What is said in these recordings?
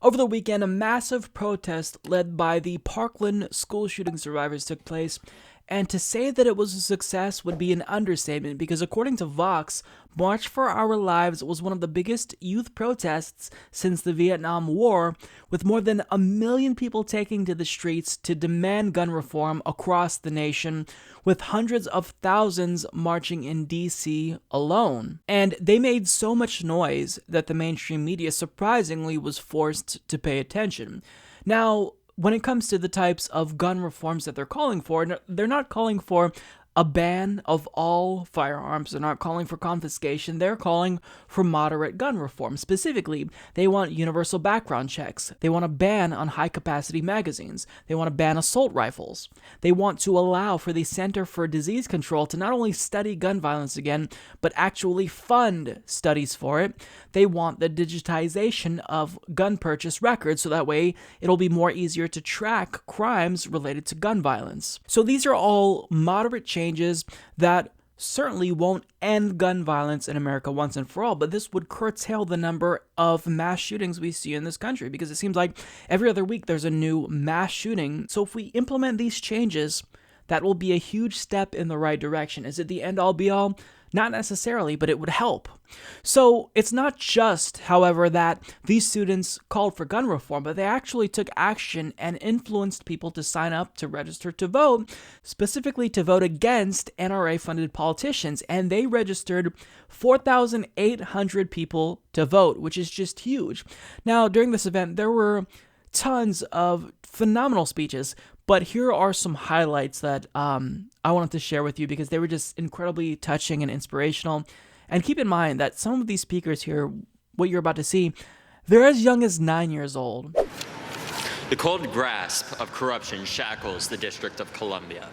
Over the weekend, a massive protest led by the Parkland school shooting survivors took place, and to say that it was a success would be an understatement because according to Vox, March for Our Lives was one of the biggest youth protests since the Vietnam War, with more than 1 million people taking to the streets to demand gun reform across the nation, with hundreds of thousands marching in D.C. alone. And they made so much noise that the mainstream media surprisingly was forced to pay attention. Now, when it comes to the types of gun reforms that they're calling for, they're not calling for a ban of all firearms. They're not calling for confiscation. They're calling for moderate gun reform. Specifically, they want universal background checks. They want a ban on high-capacity magazines. They want to ban assault rifles. They want to allow for the Center for Disease Control to not only study gun violence again, but actually fund studies for it. They want the digitization of gun purchase records so that way it'll be more easier to track crimes related to gun violence. So these are all moderate changes that certainly won't end gun violence in America once and for all, but this would curtail the number of mass shootings we see in this country because it seems like every other week there's a new mass shooting. So if we implement these changes, that will be a huge step in the right direction. Is it the end-all be-all? Not necessarily, but it would help. So it's not just, however, that these students called for gun reform, but they actually took action and influenced people to sign up to register to vote, specifically to vote against NRA-funded politicians. And they registered 4,800 people to vote, which is just huge. Now, during this event, there were tons of phenomenal speeches, but here are some highlights that I wanted to share with you because they were just incredibly touching and inspirational. And keep in mind that some of these speakers here, what you're about to see, they're as young as 9 years old. The cold grasp of corruption shackles the District of Columbia.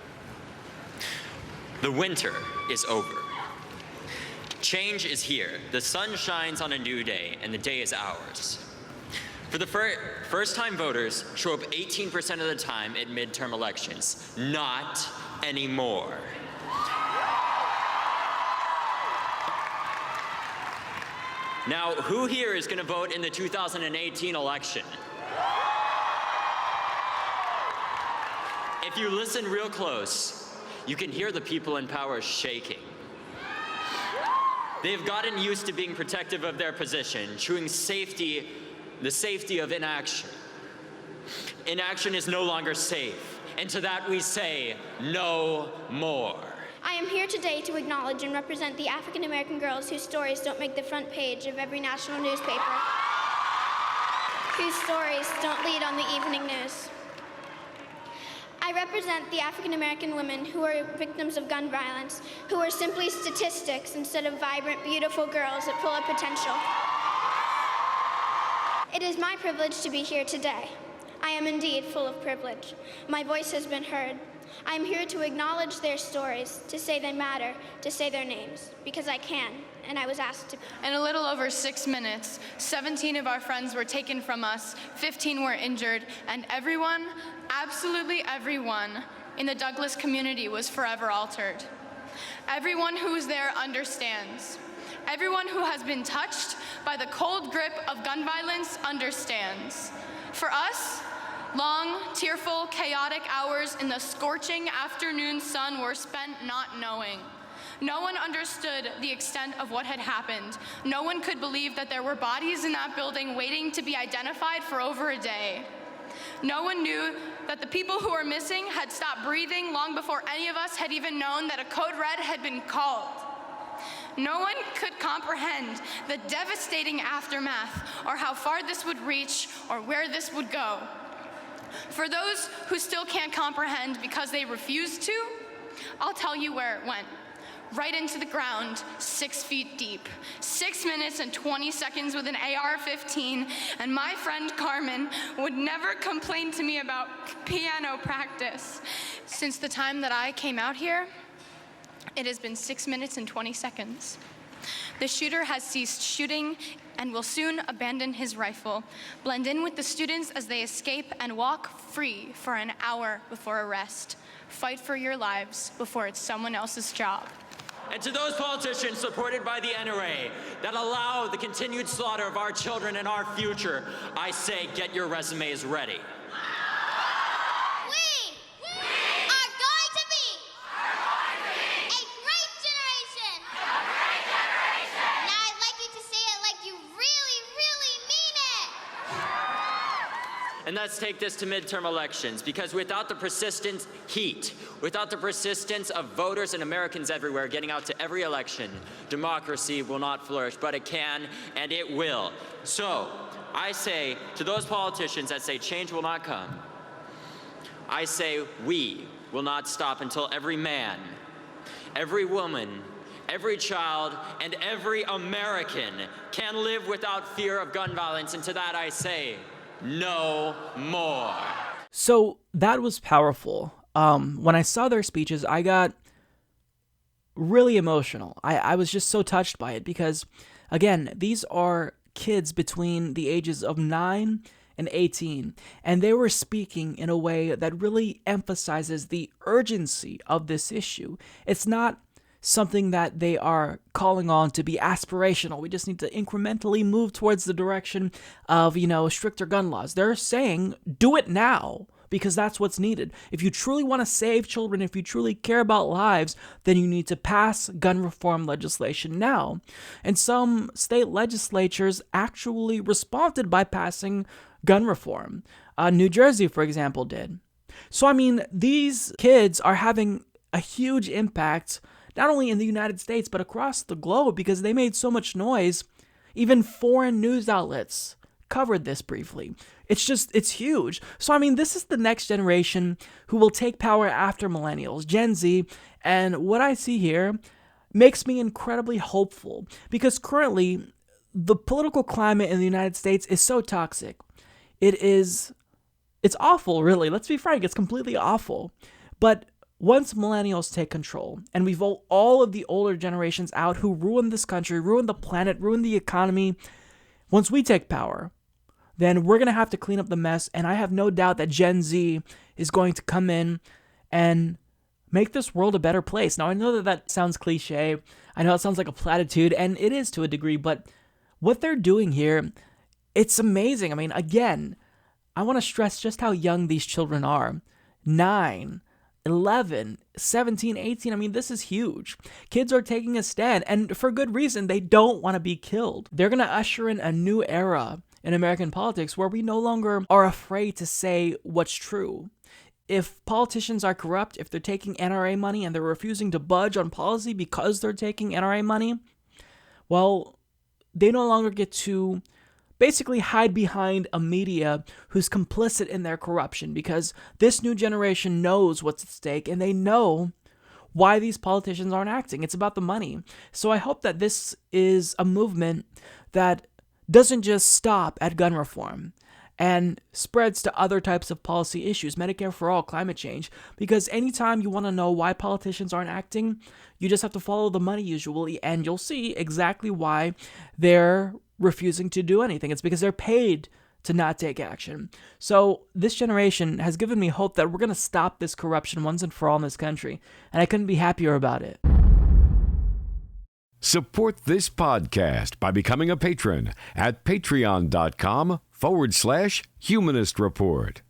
The winter is over. Change is here. The sun shines on a new day, and the day is ours. For the first-time voters show up 18% of the time at midterm elections. Not anymore. Now, who here is going to vote in the 2018 election? If you listen real close, you can hear the people in power shaking. They've gotten used to being protective of their position, choosing the safety of inaction. Inaction is no longer safe, and to that we say, no more. I am here today to acknowledge and represent the African American girls whose stories don't make the front page of every national newspaper, whose stories don't lead on the evening news. I represent the African American women who are victims of gun violence, who are simply statistics instead of vibrant, beautiful girls at full of potential. It is my privilege to be here today. I am indeed full of privilege. My voice has been heard. I am here to acknowledge their stories, to say they matter, to say their names, because I can, and I was asked to. In a little over 6 minutes, 17 of our friends were taken from us, 15 were injured, and everyone, absolutely everyone, in the Douglas community was forever altered. Everyone who was there understands. Everyone who has been touched by the cold grip of gun violence understands. For us, long, tearful, chaotic hours in the scorching afternoon sun were spent not knowing. No one understood the extent of what had happened. No one could believe that there were bodies in that building waiting to be identified for over a day. No one knew that the people who were missing had stopped breathing long before any of us had even known that a code red had been called. No one could comprehend the devastating aftermath or how far this would reach or where this would go. For those who still can't comprehend because they refuse to, I'll tell you where it went. Right into the ground, 6 feet deep. 6 minutes and 20 seconds with an AR-15, and my friend Carmen would never complain to me about piano practice. Since the time that I came out here, it has been 6 minutes and 20 seconds. The shooter has ceased shooting and will soon abandon his rifle, blend in with the students as they escape, and walk free for an hour before arrest. Fight for your lives before it's someone else's job. And to those politicians supported by the NRA that allow the continued slaughter of our children and our future, I say, get your resumes ready. We are going to be a great generation. Now I'd like you to say it like you really, really mean it. And let's take this to midterm elections, because without the persistent heat, without the persistence of voters and Americans everywhere getting out to every election, democracy will not flourish, but it can and it will. So I say to those politicians that say change will not come, I say we will not stop until every man, every woman, every child, and every American can live without fear of gun violence. And to that I say, no more. So that was powerful. When I saw their speeches, I got really emotional. I was just so touched by it because, again, these are kids between the ages of 9 and 18, and they were speaking in a way that really emphasizes the urgency of this issue. It's not something that they are calling on to be aspirational. We just need to incrementally move towards the direction of, stricter gun laws. They're saying, do it now, because that's what's needed. If you truly want to save children, if you truly care about lives, then you need to pass gun reform legislation now. And some state legislatures actually responded by passing gun reform. New Jersey, for example, did. So, these kids are having a huge impact not only in the United States, but across the globe, because they made so much noise. Even foreign news outlets covered this briefly. It's huge. So, this is the next generation who will take power after millennials, Gen Z, and what I see here makes me incredibly hopeful, because currently, the political climate in the United States is so toxic. It's awful, really. Let's be frank, it's completely awful. But once millennials take control and we vote all of the older generations out who ruin this country, ruin the planet, ruin the economy, once we take power, then we're going to have to clean up the mess. And I have no doubt that Gen Z is going to come in and make this world a better place. Now, I know that sounds cliche. I know it sounds like a platitude, and it is to a degree, but what they're doing here, it's amazing. Again, I want to stress just how young these children are. 9, 11, 17, 18. This is huge. Kids are taking a stand, and for good reason. They don't want to be killed. They're going to usher in a new era in American politics where we no longer are afraid to say what's true. If politicians are corrupt, if they're taking NRA money and they're refusing to budge on policy because they're taking NRA money, well, they no longer get to basically hide behind a media who's complicit in their corruption, because this new generation knows what's at stake and they know why these politicians aren't acting. It's about the money. So I hope that this is a movement that doesn't just stop at gun reform and spreads to other types of policy issues, Medicare for all, climate change, because anytime you want to know why politicians aren't acting, you just have to follow the money usually, and you'll see exactly why they're refusing to do anything. It's because they're paid to not take action. So this generation has given me hope that we're going to stop this corruption once and for all in this country, and I couldn't be happier about it. Support this podcast by becoming a patron at patreon.com/Humanist Report.